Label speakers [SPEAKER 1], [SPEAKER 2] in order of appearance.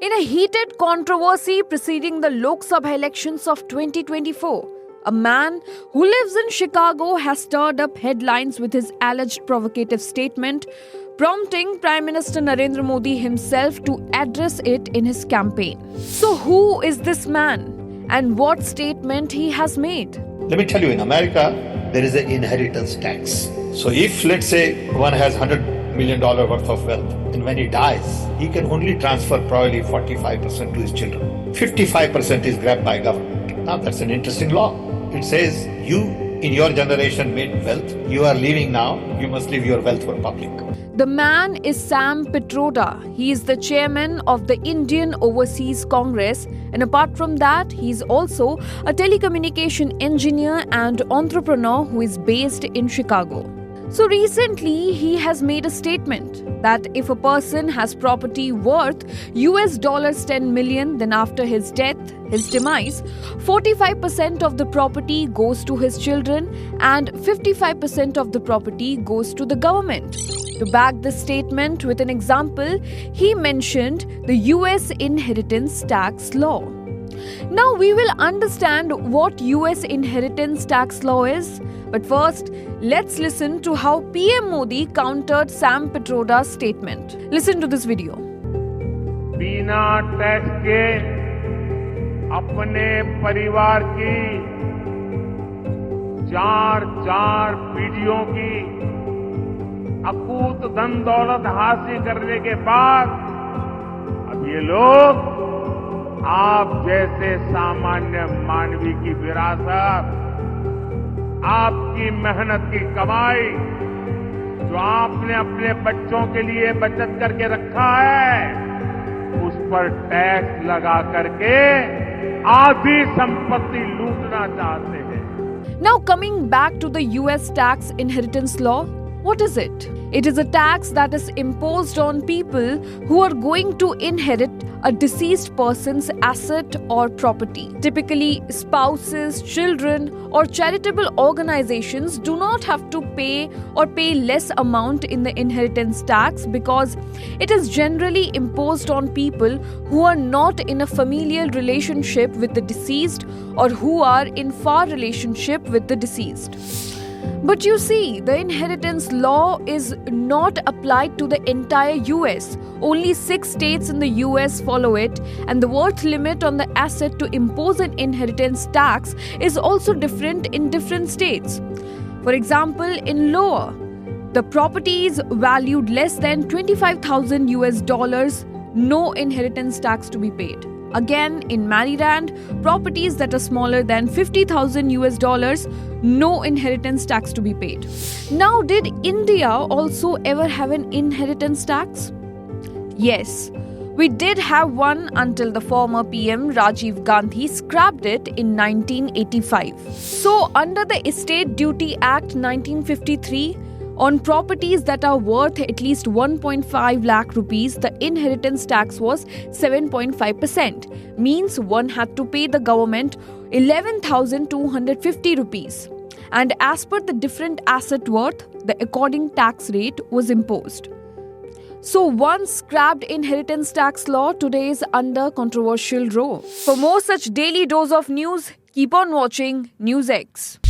[SPEAKER 1] In a heated controversy preceding the Lok Sabha elections of 2024, a man who lives in Chicago has stirred up headlines with his alleged provocative statement, prompting Prime Minister Narendra Modi himself to address it in his campaign. So who is this man and what statement he has made?
[SPEAKER 2] Let me tell you, in America, there is an inheritance tax. So if, let's say, one has $100 million worth of wealth, and when he dies, he can only transfer probably 45% to his children. 55% is grabbed by government. Now that's an interesting law. It says you, in your generation, made wealth. You are leaving now. You must leave your wealth for public.
[SPEAKER 1] The man is Sam Pitroda. He is the chairman of the Indian Overseas Congress, and apart from that, he is also a telecommunication engineer and entrepreneur who is based in Chicago. So recently, he has made a statement that if a person has property worth $10 million, then after his death, his demise, 45% of the property goes to his children and 55% of the property goes to the government. To back this statement with an example, he mentioned the US inheritance tax law. Now we will understand what US inheritance tax law is. But first, let's listen to how PM Modi countered Sam Pitroda's statement. Listen to this video.
[SPEAKER 3] बिना tax के अपने परिवार की चार पीढ़ियों की अकूत धन दौलत हासिल करने के बाद अब ये लोग आप जैसे सामान्य मानवी की विरासत, आपकी मेहनत की कमाई जो आपने अपने बच्चों के लिए बचत करके रखा है, उस पर टैक्स लगा करके आधी संपत्ति लूटना चाहते हैं.
[SPEAKER 1] Now coming back to the US tax inheritance law, what is it? It is a tax that is imposed on people who are going to inherit a deceased person's asset or property. Typically, spouses, children, or charitable organizations do not have to pay or pay less amount in the inheritance tax because it is generally imposed on people who are not in a familial relationship with the deceased or who are in far relationship with the deceased. But you see, the inheritance law is not applied to the entire US. Only 6 states in the US follow it, and the worth limit on the asset to impose an inheritance tax is also different in different states. For example, in Iowa, the property is valued less than $25,000, no inheritance tax to be paid. Again, in Maryland, properties that are smaller than $50,000, no inheritance tax to be paid. Now, did India also ever have an inheritance tax? Yes, we did have one until the former PM Rajiv Gandhi scrapped it in 1985. So, under the Estate Duty Act 1953, on properties that are worth at least 1.5 lakh rupees, the inheritance tax was 7.5%. Means one had to pay the government 11,250 rupees. And as per the different asset worth, the according tax rate was imposed. So once scrapped inheritance tax law today is under controversial row. For more such daily dose of news, keep on watching NewsX.